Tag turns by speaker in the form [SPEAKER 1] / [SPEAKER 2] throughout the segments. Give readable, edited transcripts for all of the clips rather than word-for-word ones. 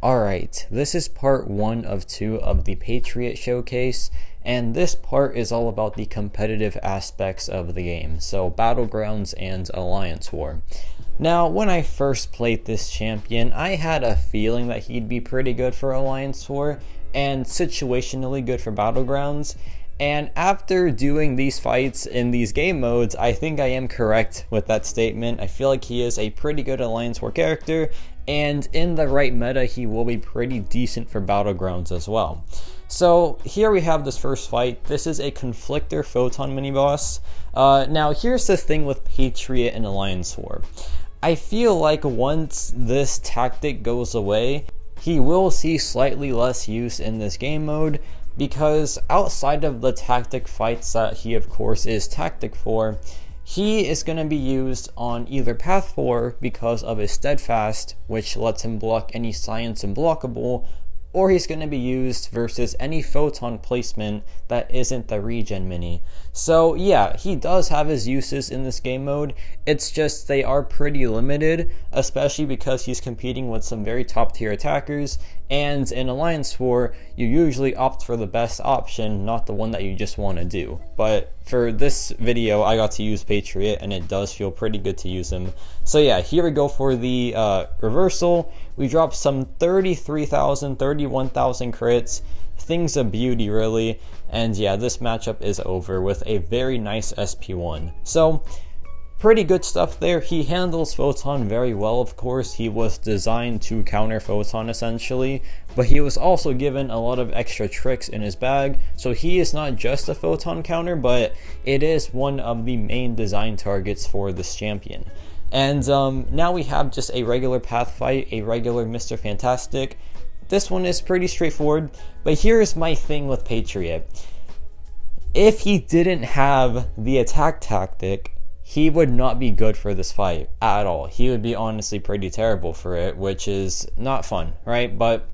[SPEAKER 1] Alright, this is part 1 of 2 of the Patriot Showcase, and this part is all about the competitive aspects of the game, so Battlegrounds and Alliance War. Now, when I first played this champion, I had a feeling that he'd be pretty good for Alliance War, and situationally good for Battlegrounds, and after doing these fights in these game modes, I think I am correct with that statement. I feel like he is a pretty good Alliance War character, and in the right meta, he will be pretty decent for Battlegrounds as well. So here we have this first fight. This is a Conflictor Photon mini-boss. Now here's the thing with Patriot and Alliance War. I feel like once this tactic goes away, he will see slightly less use in this game mode, because outside of the tactic fights that he of course is tactic for, he is going to be used on either Path 4 because of his Steadfast, which lets him block any science unblockable, or he's going to be used versus any Photon placement that isn't the regen mini. So yeah, he does have his uses in this game mode, it's just they are pretty limited, especially because he's competing with some very top tier attackers, and in Alliance War, you usually opt for the best option, not the one that you just want to do. But for this video, I got to use Patriot, and it does feel pretty good to use him. So yeah, here we go for the reversal. We dropped some 33,000, 31,000 crits. Things of beauty, really. And yeah, this matchup is over with a very nice SP1. So, pretty good stuff there. He handles Photon very well, of course. He was designed to counter Photon essentially, but he was also given a lot of extra tricks in his bag, so he is not just a Photon counter, but it is one of the main design targets for this champion. And now we have just a regular path fight, a regular Mr. Fantastic. This one is pretty straightforward, but here's my thing with Patriot. If he didn't have the attack tactic, he would not be good for this fight at all. He would be honestly pretty terrible for it, which is not fun, right? But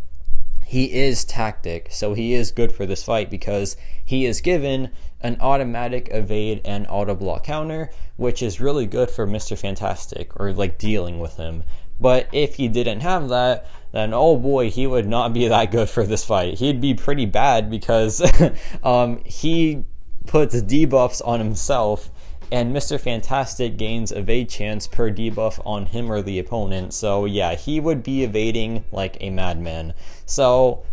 [SPEAKER 1] he is tactic, so he is good for this fight because he is given an automatic evade and auto block counter, which is really good for Mr. Fantastic, or like dealing with him. But if he didn't have that, then oh boy, he would not be that good for this fight. He'd be pretty bad because he puts debuffs on himself, and Mr. Fantastic gains evade chance per debuff on him or the opponent. So yeah, he would be evading like a madman. So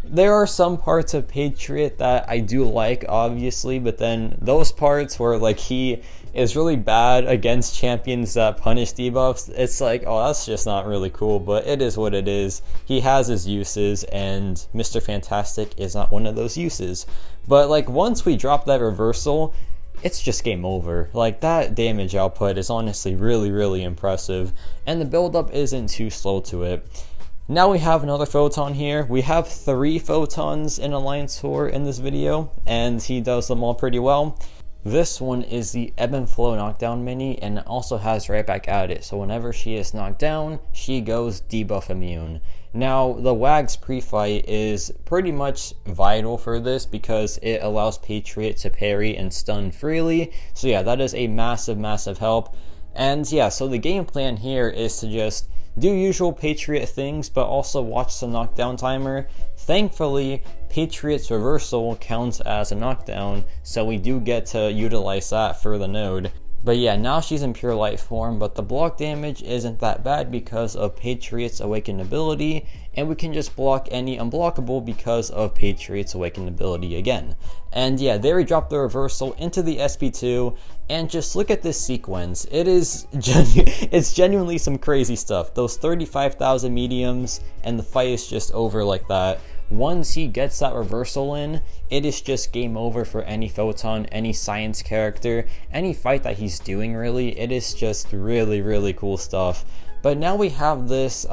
[SPEAKER 1] there are some parts of Patriot that I do like, obviously, but then those parts where like he is really bad against champions that punish debuffs, it's like, oh, that's just not really cool, but it is what it is. He has his uses, and Mr. Fantastic is not one of those uses. But like once we drop that reversal, it's just game over. Like that damage output is honestly really impressive, and the build-up isn't too slow to it. Now we have another Photon here. We have 3 Photons in Alliance War in this video, and he does them all pretty well. This one is the Ebb and Flow knockdown mini, and it also has right back at it, so whenever she is knocked down, she goes debuff immune. Now, the Wags pre-fight is pretty much vital for this because it allows Patriot to parry and stun freely, so yeah, that is a massive help. And yeah, so the game plan here is to just do usual Patriot things, but also watch the knockdown timer. Thankfully, Patriot's reversal counts as a knockdown, so we do get to utilize that for the node. But yeah, now she's in pure light form, but the block damage isn't that bad because of Patriot's awakened ability, and we can just block any unblockable because of Patriot's awakened ability again. And yeah, there we drop the reversal into the SP2, and just look at this sequence. It is it's genuinely some crazy stuff. Those 35,000 mediums, and the fight is just over like that. Once he gets that reversal in, it is just game over for any Photon, any science character, any fight that he's doing really. It is just really cool stuff. But now we have this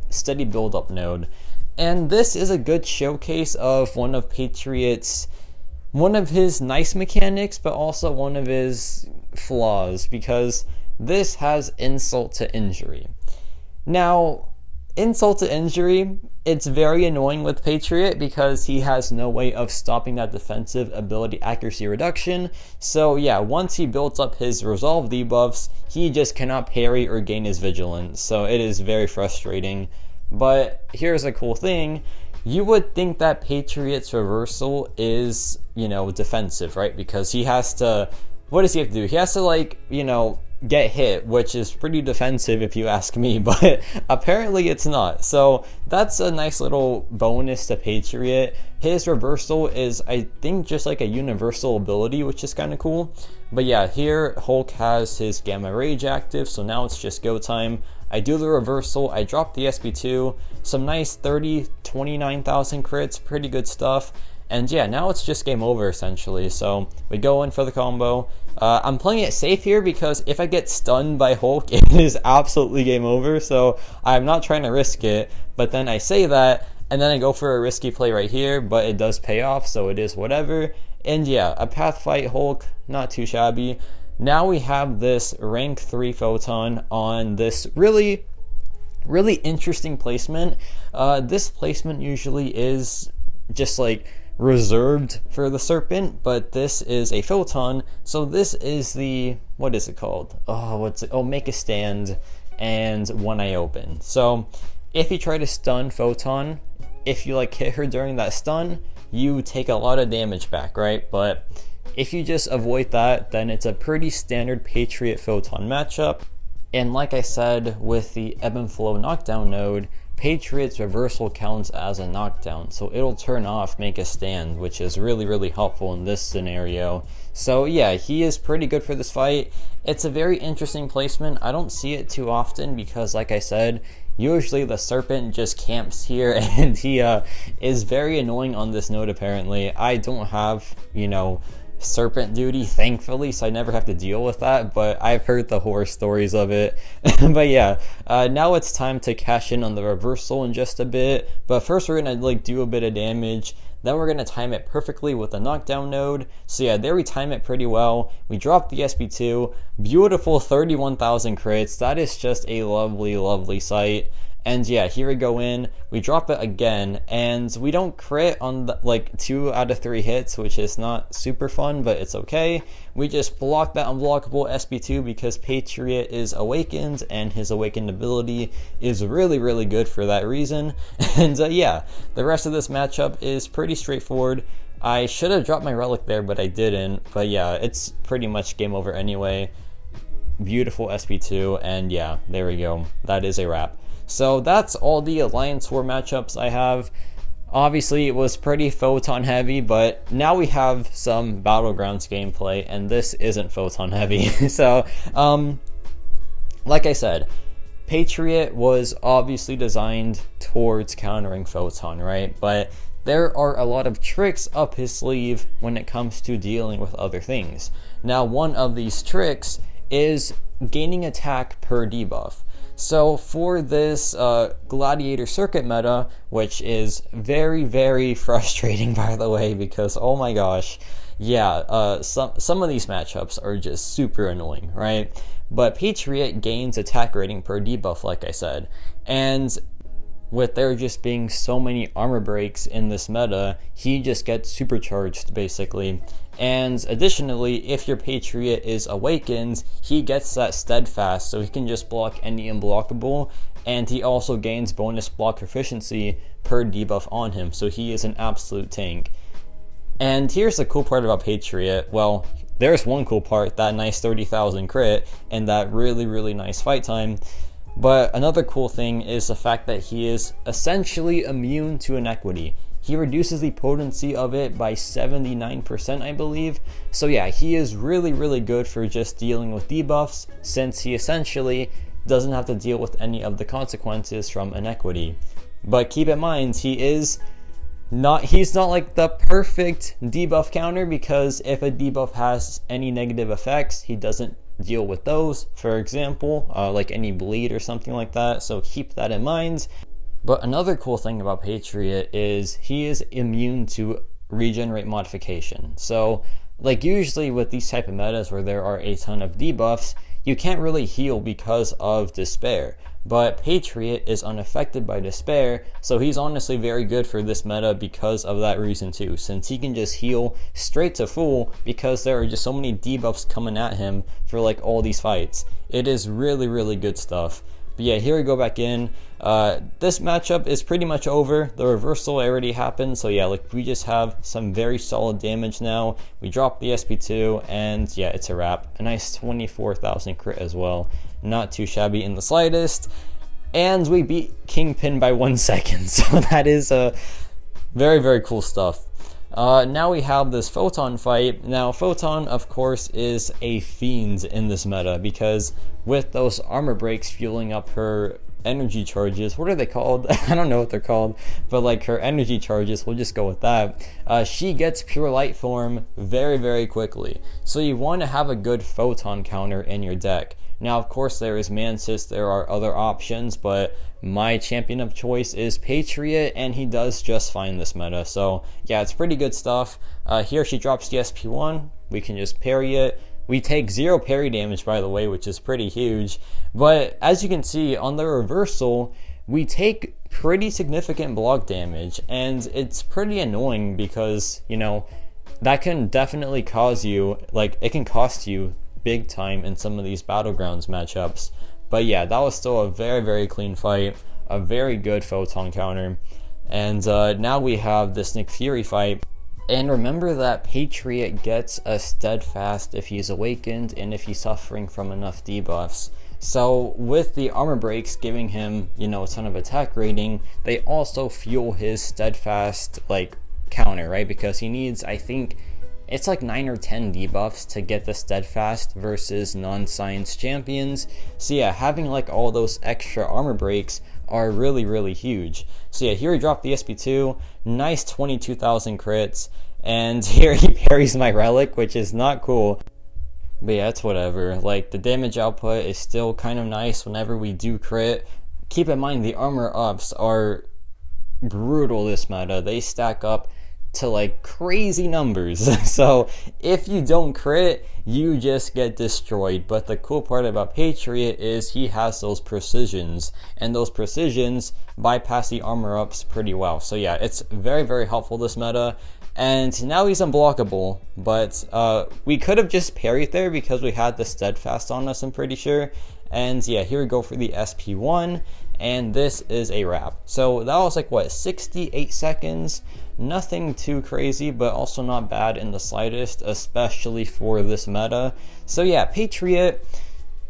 [SPEAKER 1] steady build-up node, and this is a good showcase of one of Patriot's, one of his nice mechanics, but also one of his flaws, because this has insult to injury. Now, insult to injury, it's very annoying with Patriot because he has no way of stopping that defensive ability accuracy reduction. So yeah, once he builds up his resolve debuffs, he just cannot parry or gain his vigilance. So it is very frustrating. But here's a cool thing. You would think that Patriot's reversal is, defensive, right? Because he has to, what does he have to do? He has to, like, get hit, which is pretty defensive if you ask me, but apparently it's not. So that's a nice little bonus to Patriot. His reversal is, I think, just like a universal ability, which is kind of cool. But yeah, here Hulk has his Gamma Rage active, so now it's just go time. I do the reversal, I drop the SP2, some nice 29,000 crits, pretty good stuff. And yeah, now it's just game over essentially. So we go in for the combo. I'm playing it safe here because if I get stunned by Hulk, it is absolutely game over. So I'm not trying to risk it. But then I say that, and then I go for a risky play right here, but it does pay off, so it is whatever. And yeah, a path fight Hulk, not too shabby. Now we have this rank 3 Photon on this really interesting placement. This placement usually is just like reserved for the Serpent, but this is a Photon, so this is the, what is it called? Make a stand and one eye open. So if you try to stun Photon, if you like hit her during that stun, you take a lot of damage back, right? But if you just avoid that, then it's a pretty standard Patriot Photon matchup. And like I said, with the Ebb and Flow knockdown node, Patriot's reversal counts as a knockdown, so it'll turn off Make a Stand, which is really helpful in this scenario. So yeah, he is pretty good for this fight. It's a very interesting placement. I don't see it too often because, like I said, usually the Serpent just camps here, and he is very annoying on this node apparently. I don't have, Serpent duty, thankfully, so I never have to deal with that, but I've heard the horror stories of it. But yeah, now it's time to cash in on the reversal in just a bit, but first we're gonna do a bit of damage, then we're gonna time it perfectly with the knockdown node. So yeah, there we time it pretty well. We drop the SP2, beautiful 31,000 crits. That is just a lovely sight. And yeah, here we go in, we drop it again, and we don't crit on the, 2 out of 3 hits, which is not super fun, but it's okay. We just block that unblockable SP2 because Patriot is awakened, and his awakened ability is really good for that reason. And yeah, the rest of this matchup is pretty straightforward. I should have dropped my relic there, but I didn't. But yeah, it's pretty much game over anyway. Beautiful SP2, and yeah, there we go. That is a wrap. So that's all the Alliance War matchups I have. Obviously, it was pretty Photon heavy, but now we have some Battlegrounds gameplay, and this isn't Photon heavy. So, like I said, Patriot was obviously designed towards countering Photon, right? But there are a lot of tricks up his sleeve when it comes to dealing with other things. Now, one of these tricks is gaining attack per debuff. So for this Gladiator Circuit meta, which is very frustrating by the way, because oh my gosh, yeah, some of these matchups are just super annoying, right? But Patriot gains attack rating per debuff, like I said, and with there just being so many armor breaks in this meta, he just gets supercharged basically. And additionally, if your Patriot is awakened, he gets that steadfast, so he can just block any unblockable, and he also gains bonus block proficiency per debuff on him, so he is an absolute tank. And here's the cool part about Patriot. Well, there's one cool part, that nice 30,000 crit and that really nice fight time. But another cool thing is the fact that he is essentially immune to inequity. He reduces the potency of it by 79%, I believe. So yeah, he is really good for just dealing with debuffs, since he essentially doesn't have to deal with any of the consequences from inequity. But keep in mind, he's not like the perfect debuff counter, because if a debuff has any negative effects, he doesn't deal with those, for example, like any bleed or something like that, so keep that in mind. But another cool thing about Patriot is he is immune to regenerate modification. So like usually with these type of metas where there are a ton of debuffs, you can't really heal because of despair. But Patriot is unaffected by despair, so he's honestly very good for this meta because of that reason too, since he can just heal straight to full because there are just so many debuffs coming at him for like all these fights. It is really good stuff. But yeah, here we go back in. This matchup is pretty much over. The reversal already happened, so yeah, like we just have some very solid damage now. We drop the SP2, and yeah, it's a wrap. A nice 24,000 crit as well. Not too shabby in the slightest. And we beat Kingpin by 1 second, so that is very, very cool stuff. Now we have this Photon fight. Now Photon, of course, is a fiend in this meta because with those armor breaks fueling up her energy charges, what are they called? I don't know what they're called, but like her energy charges, we'll just go with that. She gets pure light form very, very quickly. So you want to have a good Photon counter in your deck. Now, of course, there is Mantis, there are other options, but my champion of choice is Patriot, and he does just fine this meta. So, yeah, it's pretty good stuff. Here she drops the SP1, we can just parry it. We take 0 parry damage, by the way, which is pretty huge. But as you can see, on the reversal, we take pretty significant block damage, and it's pretty annoying because, you know, that can definitely cause you, like, it can cost you big time in some of these Battlegrounds matchups. But yeah, that was still a very, very clean fight, a very good Photon counter. And now we have this Nick Fury fight. And remember that Patriot gets a steadfast if he's awakened and if he's suffering from enough debuffs. So with the armor breaks giving him, you know, a ton of attack rating, they also fuel his steadfast like counter, right? Because he needs, I think, it's like 9 or 10 debuffs to get the steadfast versus non-science champions. So yeah, having like all those extra armor breaks are really, really huge. So yeah, here he dropped the SP2, nice 22,000 crits, and here he parries my relic, which is not cool. But yeah, it's whatever. Like, the damage output is still kind of nice whenever we do crit. Keep in mind, the armor ups are brutal this meta. They stack up to like crazy numbers. So if you don't crit, you just get destroyed. But the cool part about Patriot is he has those precisions, and those precisions bypass the armor ups pretty well. So yeah, it's very, very helpful this meta. And now he's unblockable, but we could have just parried there because we had the steadfast on us, I'm pretty sure. And yeah, here we go for the SP1, and this is a wrap. So that was like, what, 68 seconds? Nothing too crazy, but also not bad in the slightest, especially for this meta. So yeah, Patriot,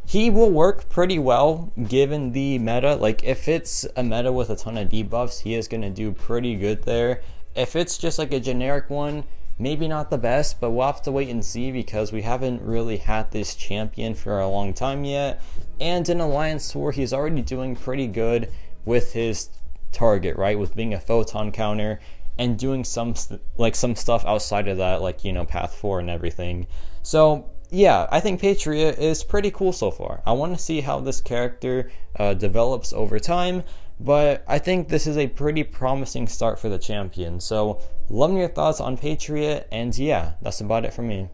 [SPEAKER 1] he will work pretty well given the meta. Like, if it's a meta with a ton of debuffs, he is going to do pretty good there. If it's just like a generic one, maybe not the best, but we'll have to wait and see because we haven't really had this champion for a long time yet. And in Alliance Tour, he's already doing pretty good with his target, right? With being a Photon counter and doing some stuff outside of that, like, you know, Path 4 and everything. So yeah, I think Patriot is pretty cool so far. I want to see how this character develops over time, but I think this is a pretty promising start for the champion. So let me know your thoughts on Patriot, and yeah, that's about it for me.